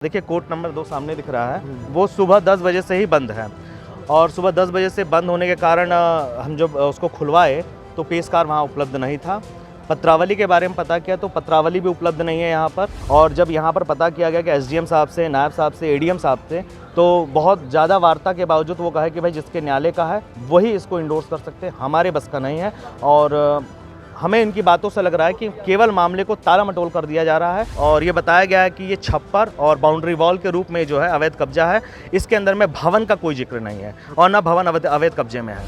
देखिए court number 2 सामने दिख रहा है, वो सुबह 10 बजे से ही बंद है और सुबह 10 बजे से बंद होने के कारण हम जब उसको खुलवाए तो पेशकार वहाँ उपलब्ध नहीं था। पत्रावली के बारे में पता किया तो पत्रावली भी उपलब्ध नहीं है यहाँ पर। और जब यहाँ पर पता किया गया कि एसडीएम साहब से, नायब साहब से, एडीएम साहब से, तो बहुत ज़्यादा वार्ता के बावजूद वो कहे कि भाई जिसके न्यायालय का है वही इसको इंडोर्स कर सकते हैं, हमारे बस का नहीं है। और हमें इनकी बातों से लग रहा है कि केवल मामले को ताला मटोल कर दिया जा रहा है और ये बताया गया है कि ये छप्पर और बाउंड्री वॉल के रूप में जो है अवैध कब्जा है। इसके अंदर में भवन का कोई जिक्र नहीं है और न भवन अवैध कब्जे में है।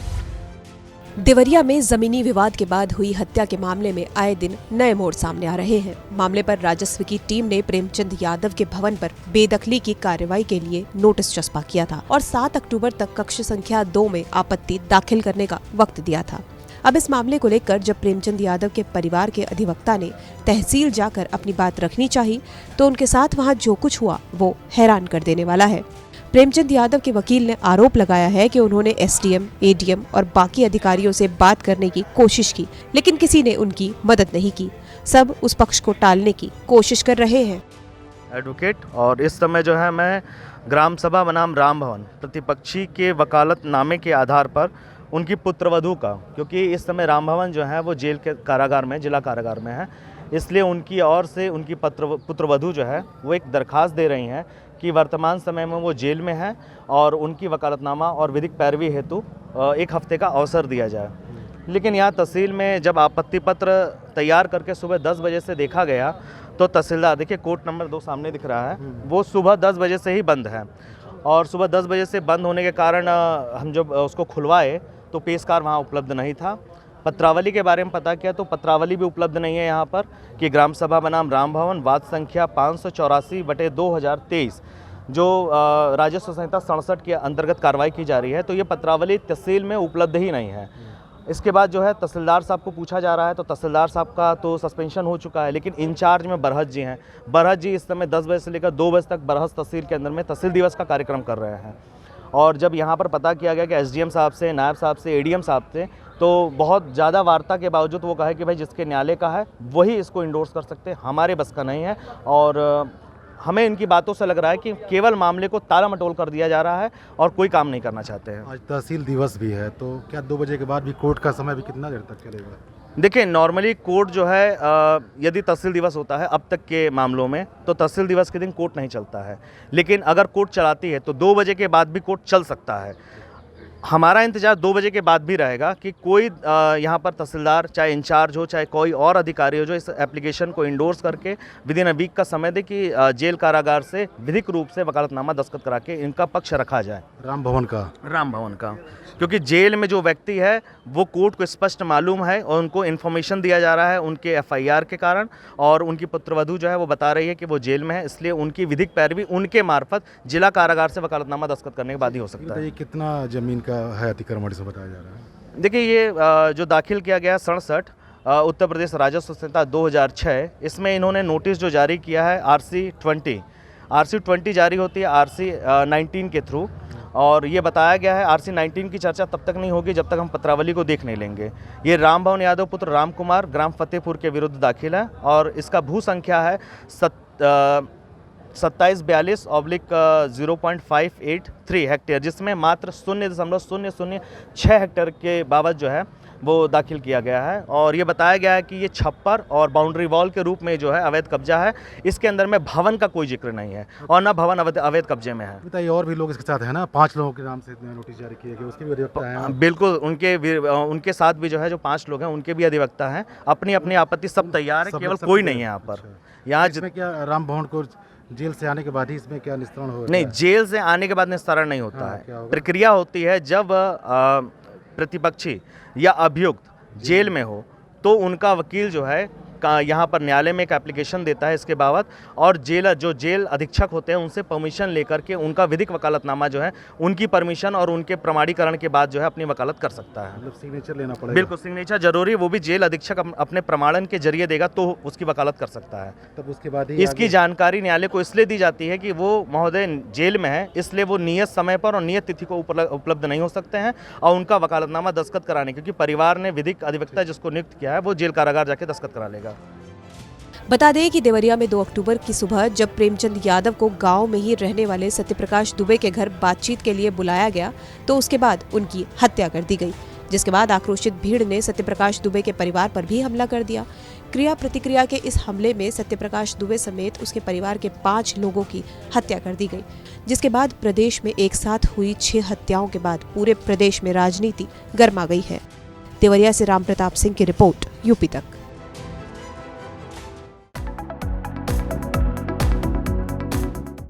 देवरिया में जमीनी विवाद के बाद हुई हत्या के मामले में आए दिन नए मोड़ सामने आ रहे हैं। मामले पर राजस्व की टीम ने प्रेमचंद यादव के भवन पर बेदखली की कार्रवाई के लिए नोटिस चस्पा किया था और 7 अक्टूबर तक कक्ष संख्या 2 में आपत्ति दाखिल करने का वक्त दिया था। अब इस मामले को लेकर जब प्रेमचंद यादव के परिवार के अधिवक्ता ने तहसील जाकर अपनी बात रखनी चाहिए तो उनके साथ वहां जो कुछ हुआ वो हैरान कर देने वाला है। प्रेमचंद यादव के वकील ने आरोप लगाया है कि उन्होंने एसडीएम, एडीएम और बाकी अधिकारियों से बात करने की कोशिश की, लेकिन किसी ने उनकी मदद नहीं की। सब उस पक्ष को टालने की कोशिश कर रहे हैं। एडवोकेट और इस समय जो है मैं ग्राम सभा बनाम राम भवन प्रतिपक्षी के वकालतनामे के आधार पर उनकी पुत्रवधू का, क्योंकि इस समय राम भवन जो है वो जेल के कारागार में, जिला कारागार में है, इसलिए उनकी ओर से उनकी पुत्रवधू जो है वो एक दरखास्त दे रही हैं कि वर्तमान समय में वो जेल में है और उनकी वकालतनामा और विधिक पैरवी हेतु 1 हफ्ते का अवसर दिया जाए। लेकिन यहाँ तहसील में जब आपत्ति पत्र तैयार करके सुबह 10 बजे से देखा गया तो तहसीलदार, देखिए कोर्ट नंबर 2 सामने दिख रहा है, वो सुबह 10 बजे से ही बंद है और सुबह 10 बजे से बंद होने के कारण हम जब उसको खुलवाए तो पेशकार वहाँ उपलब्ध नहीं था। पत्रावली के बारे में पता किया तो पत्रावली भी उपलब्ध नहीं है यहाँ पर कि ग्राम सभा बनाम राम भवन वाद संख्या 584/2023 जो राजस्व संहिता 67 के अंतर्गत कार्रवाई की जा रही है, तो ये पत्रावली तहसील में उपलब्ध ही नहीं है। इसके बाद जो है तहसीलदार साहब को पूछा जा रहा है तो तहसीलदार साहब का तो सस्पेंशन हो चुका है, लेकिन इंचार्ज में बरहत जी हैं। बरहत जी इस समय 10 बजे से लेकर 2 बजे तक बरहत तहसील के अंदर में तहसील दिवस का कार्यक्रम कर रहे हैं। और जब यहाँ पर पता किया गया कि एसडीएम साहब से, नायब साहब से, एडीएम साहब से, तो बहुत ज़्यादा वार्ता के बावजूद वो कहे कि भाई जिसके न्यायालय का है वही इसको इंडोर्स कर सकते हैं, हमारे बस का नहीं है। और हमें इनकी बातों से लग रहा है कि केवल मामले को ताला मटोल कर दिया जा रहा है और कोई काम नहीं करना चाहते हैं। आज तहसील दिवस भी है, तो क्या 2 बजे के बाद भी कोर्ट का समय भी कितना देर तक चलेगा? देखिए नॉर्मली कोर्ट जो है यदि तहसील दिवस होता है अब तक के मामलों में तो तहसील दिवस के दिन कोर्ट नहीं चलता है, लेकिन अगर कोर्ट चलाती है तो 2 बजे के बाद भी कोर्ट चल सकता है। हमारा इंतजार 2 बजे के बाद भी रहेगा कि कोई यहाँ पर तहसीलदार, चाहे इंचार्ज हो चाहे कोई और अधिकारी हो, जो इस एप्लीकेशन को इंडोर्स करके विदिन अ वीक का समय दे कि जेल कारागार से विधिक रूप से वकालतनामा दस्तखत करा के इनका पक्ष रखा जाए। राम भवन का, क्योंकि जेल में जो व्यक्ति है वो कोर्ट को स्पष्ट मालूम है और उनको इन्फॉर्मेशन दिया जा रहा है उनके एफआईआर के कारण, और उनकी पुत्रवधू जो है वो बता रही है कि वो जेल में है, इसलिए उनकी विधिक पैरवी उनके मार्फत जिला कारागार से वकालतनामा दस्तखत करने के बाद ही हो सकता है। ये कितना जमीन का है अतिक्रमण से बताया जा रहा है? देखिए ये जो दाखिल किया गया 67 उत्तर प्रदेश राजस्व संहिता 2006, इसमें इन्होंने नोटिस जो जारी किया है RC20 जारी होती है RC19 के थ्रू, और ये बताया गया है RC19 की चर्चा तब तक नहीं होगी जब तक हम पत्रावली को देख नहीं लेंगे। ये राम भवन यादव पुत्र राम कुमार ग्राम फतेहपुर के विरुद्ध दाखिल है और इसका भू संख्या है 2742/0.583 हेक्टेयर, जिसमें मात्र 0.006 हेक्टेयर के बाबत जो है वो दाखिल किया गया है। और ये बताया गया है कि ये छप्पर और बाउंड्री वॉल के रूप में जो है अवैध कब्जा है, इसके अंदर में भवन का कोई जिक्र नहीं है और न भवन अवैध कब्जे में है। बताइए, और भी लोग इसके साथ है ना? 5 लोगों के नाम से नोटिस जारी किए गए, उसके भी अधिवक्ता हैं? बिल्कुल, उनके साथ भी जो है जो 5 लोग हैं उनके भी अधिवक्ता हैं। अपनी अपनी आपत्ति सब तैयार है, केवल कोई नहीं है यहाँ पर। यहाँ इसमें क्या राम भवन को जेल से आने के बाद ही इसमें क्या निस्तारण होगा? नहीं, जेल से आने के बाद निस्तारण नहीं होता है। प्रक्रिया होती है जब प्रतिपक्षी या अभियुक्त जेल में हो तो उनका वकील जो है यहाँ पर न्यायालय में एक एप्लीकेशन देता है इसके बाबत, और जो जेल अधीक्षक होते हैं उनसे परमिशन लेकर के उनका विधिक वकालतनामा जो है उनकी परमिशन और उनके प्रमाणीकरण के बाद जो है अपनी वकालत कर सकता है। मतलब सिग्नेचर लेना पड़ेगा? बिल्कुल, सिग्नेचर जरूरी, वो भी जेल अधीक्षक अपने प्रमाणन के जरिए देगा तो उसकी वकालत कर सकता है। तब उसके बाद इसकी जानकारी न्यायालय को इसलिए दी जाती है कि वो महोदय जेल में है, इसलिए वो नियत समय पर और नियत तिथि को उपलब्ध नहीं हो सकते हैं और उनका वकालतनामा दस्तखत कराने, क्योंकि परिवार ने विधिक अधिवक्ता जिसको नियुक्त किया है वो जेल कारागार जाके दस्तखत करा लेगा। बता दें कि देवरिया में 2 अक्टूबर की सुबह जब प्रेमचंद यादव को गांव में ही रहने वाले सत्यप्रकाश दुबे के घर बातचीत के लिए बुलाया गया तो उसके बाद उनकी हत्या कर दी गई, जिसके बाद आक्रोशित भीड़ ने सत्यप्रकाश दुबे के परिवार पर भी हमला कर दिया। क्रिया प्रतिक्रिया के इस हमले में सत्यप्रकाश दुबे समेत उसके परिवार के 5 लोगों की हत्या कर दी गई, जिसके बाद प्रदेश में एक साथ हुई 6 हत्याओं के बाद पूरे प्रदेश में राजनीति गर्मा गई है। देवरिया से राम प्रताप सिंह की रिपोर्ट, यूपी तक।